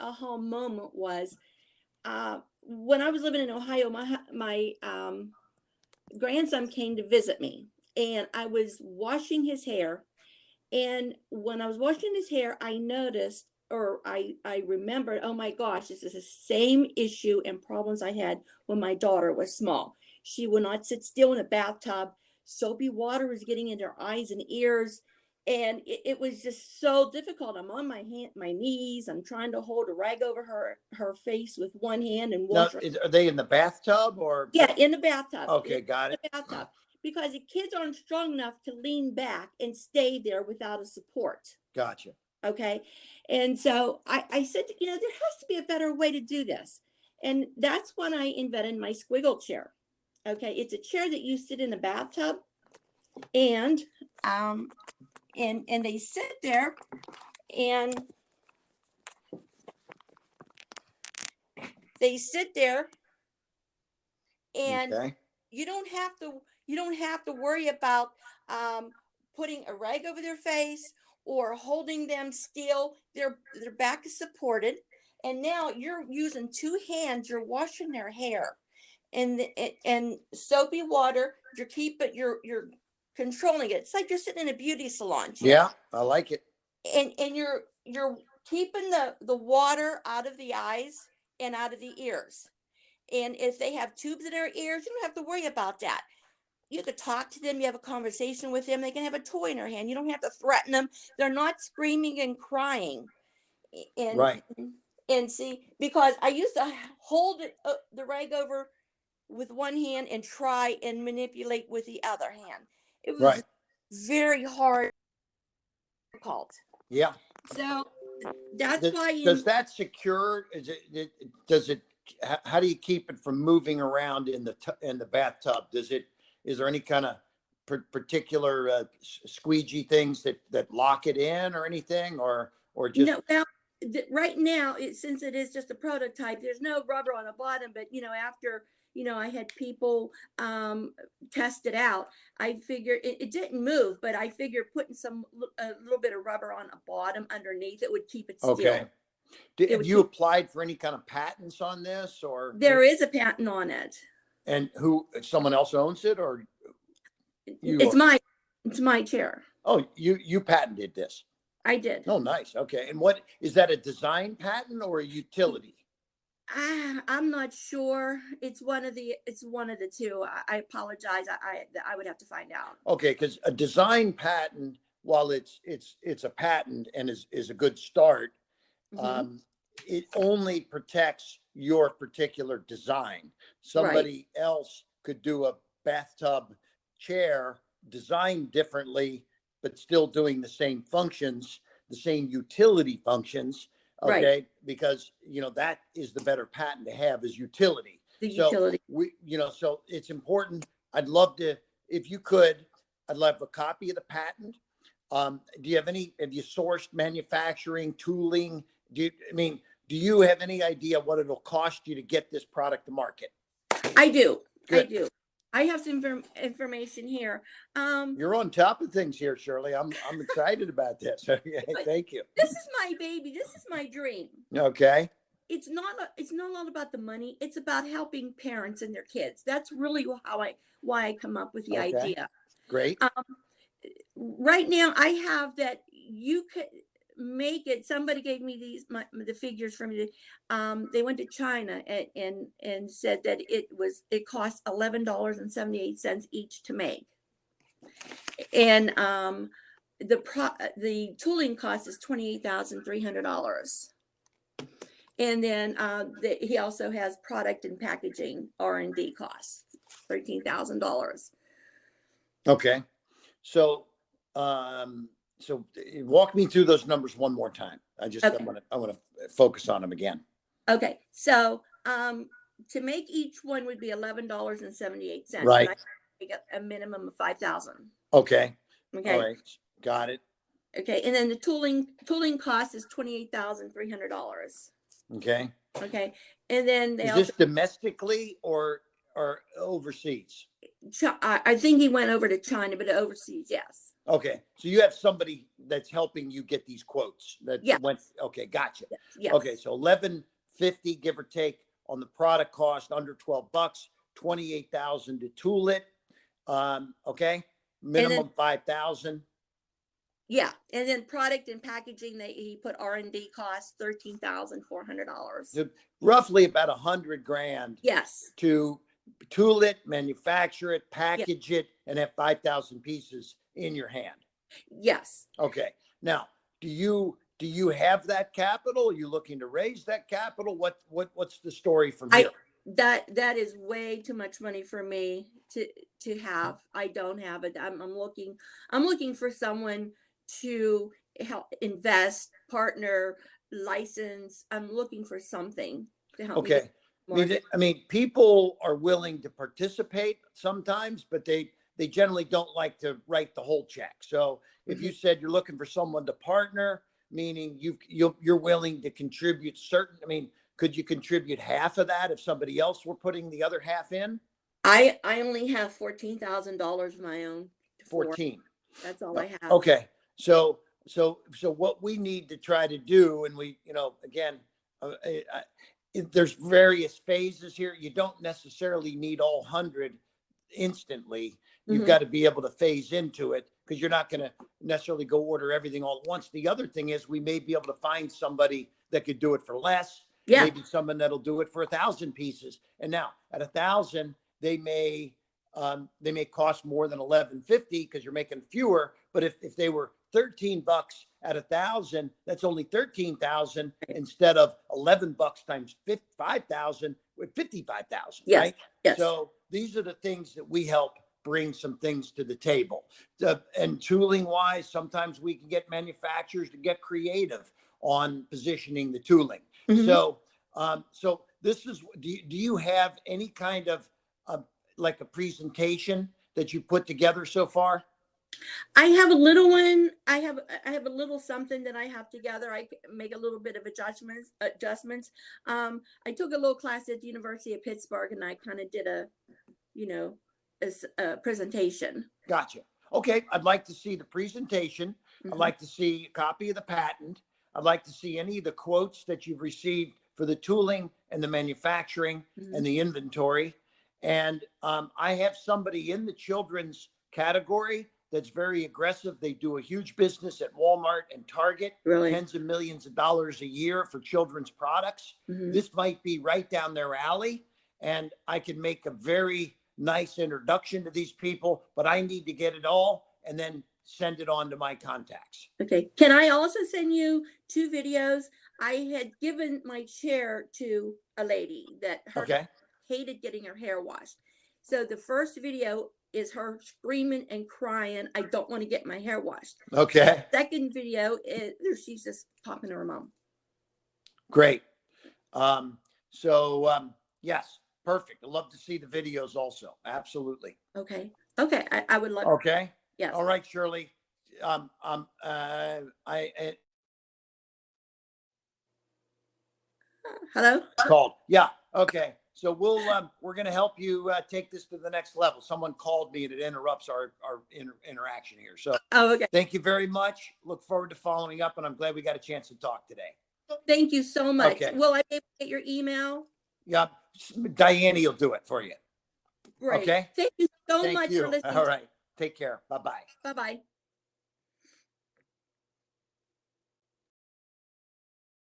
aha moment was when I was living in Ohio. My grandson came to visit me, and I was washing his hair. And when I was washing his hair, I noticed, or I remembered, oh my gosh, this is the same issue and problems I had when my daughter was small. She would not sit still in a bathtub. Soapy water was getting into her eyes and ears. And it was just so difficult. I'm on my knees. I'm trying to hold a rag over her face with one hand and Now, wash her. are they in the bathtub or? Yeah, in the bathtub. Okay, got it. The bathtub. Because the kids aren't strong enough to lean back and stay there without a support. Gotcha. Okay. And so I said, there has to be a better way to do this. And that's when I invented my squiggle chair. Okay. It's a chair that you sit in the bathtub, and and they sit there, and and Okay. you don't have to worry about putting a rag over their face or holding them still. Their back is supported, and now you're using two hands. You're washing their hair, and soapy water. You're controlling it. It's like you're sitting in a beauty salon chair. Yeah, I like it. And you're keeping the water out of the eyes and out of the ears. And if they have tubes in their ears, you don't have to worry about that. You could talk to them, you have a conversation with them, they can have a toy in their hand. You don't have to threaten them. They're not screaming and crying. And Right. and see, because I used to hold the rag over with one hand and try and manipulate with the other hand. It was Right. very hard, difficult. Yeah. So that's Does, why does that secure? Does it? How do you keep it from moving around in the bathtub? Is there any kind of particular squeegee things that lock it in or anything, or just? No, well, right now, since it is just a prototype, there's no rubber on the bottom. But after I had people test it out, I figured it didn't move, but I figured putting a little bit of rubber on the bottom underneath it would keep it still. Okay. Have you applied for any kind of patents on this, or? There is a patent on it. And someone else owns it, or you? It's my chair. Oh, you patented this. I did. Oh, nice. Okay. And what is that, a design patent or a utility? I'm not sure. It's one of the two. I apologize. I would have to find out. Okay, because a design patent, while it's a patent and is a good start, it only protects your particular design. Somebody else could do a bathtub chair designed differently, but still doing the same functions, the same utility functions. Okay. Right. Because, that is the better patent to have, is utility. The utility. So it's important. I'd love to, if you could, I'd love a copy of the patent. Have you sourced manufacturing, tooling? Do you have any idea what it'll cost you to get this product to market? I do. Good. I do. I have some information here. You're on top of things here, Shirley. I'm excited about this. Thank you. This is my baby. This is my dream. Okay. It's not all about the money. It's about helping parents and their kids. That's really why I come up with the idea. Great. Right now, I have that you could make it. Somebody gave me the figures from me. They went to China and said that it costs $11.78 each to make, and the tooling cost is $28,300, and then he also has product and packaging R&D costs $13,000. Okay, so walk me through those numbers one more time. I want to focus on them again. Okay. So, to make each one would be $11.78. Right. I get a minimum of 5,000. Okay. Okay. All right. Got it. Okay. And then the tooling cost is $28,300. Okay. Okay. And then is this domestically or overseas? I think he went over to China, but overseas, yes. Okay, so you have somebody that's helping you get these quotes that Yeah. went, okay, gotcha. Yes. Okay, so 1150 give or take on the product cost, under 12 bucks, 28,000 to tool it. Okay, minimum 5,000. Yeah, and then product and packaging, he put R&D costs $13,400. So roughly about 100 grand Yes. to tool it, manufacture it, Yeah. package it, and have 5,000 pieces in your hand. Yes. Okay. Now, do you have that capital? Are you looking to raise that capital? What's the story from here? That is way too much money for me to have. I don't have it. I'm looking for someone to help invest, partner, license. I'm looking for something to help me Okay. get more. I mean, people are willing to participate sometimes, but they generally don't like to write the whole check. So if you said you're looking for someone to partner, meaning you're willing to contribute certain, I mean, could you contribute half of that if somebody else were putting the other half in? I only have $14,000 of my own. 14. That's all I have. Okay. So what we need to try to do, and we, again, there's various phases here. You don't necessarily need all 100 instantly. You've got to be able to phase into it, because you're not going to necessarily go order everything all at once. The other thing is, we may be able to find somebody that could do it for less. Yeah. Maybe someone that'll do it for 1,000 pieces. And now at 1,000, they may cost more than 1150 because you're making fewer. But if they were 13 bucks at 1,000, that's only 13,000 instead of 11 bucks times 5,000 with 55,000. Yes. Right. Yes. So these are the things that we help bring some things to the table. And tooling wise, sometimes we can get manufacturers to get creative on positioning the tooling. So this is, do you have any kind of like a presentation that you put together so far? I have a little one. I have a little something that I have together. I make a little bit of adjustments. I took a little class at the University of Pittsburgh, and I kind of did a presentation. Gotcha. Okay. I'd like to see the presentation. I'd like to see a copy of the patent. I'd like to see any of the quotes that you've received for the tooling and the manufacturing and the inventory. And I have somebody in the children's category that's very aggressive. They do a huge business at Walmart and Target, Really? tens of millions of dollars a year for children's products. This might be right down their alley, and I can make a very nice introduction to these people, but I need to get it all and then send it on to my contacts. Okay. Can I also send you 2 videos? I had given my chair to a lady that hated getting her hair washed. So the first video is her screaming and crying, "I don't want to get my hair washed." Okay. The second video is she's just talking to her mom. Great. Yes, perfect. I'd love to see the videos also. Absolutely. Okay. Okay. I would love. Okay. Yes. All right, Shirley. Hello? Called. Yeah. Okay. So we're going to help you take this to the next level. Someone called me and it interrupts our interaction here. So okay. Thank you very much. Look forward to following up, and I'm glad we got a chance to talk today. Thank you so much. Okay. Will I be able to get your email? Yeah. Diane will do it for you. Great. Okay. Thank you so Thank much you. for listening. All right. Take care. Bye-bye. Bye-bye.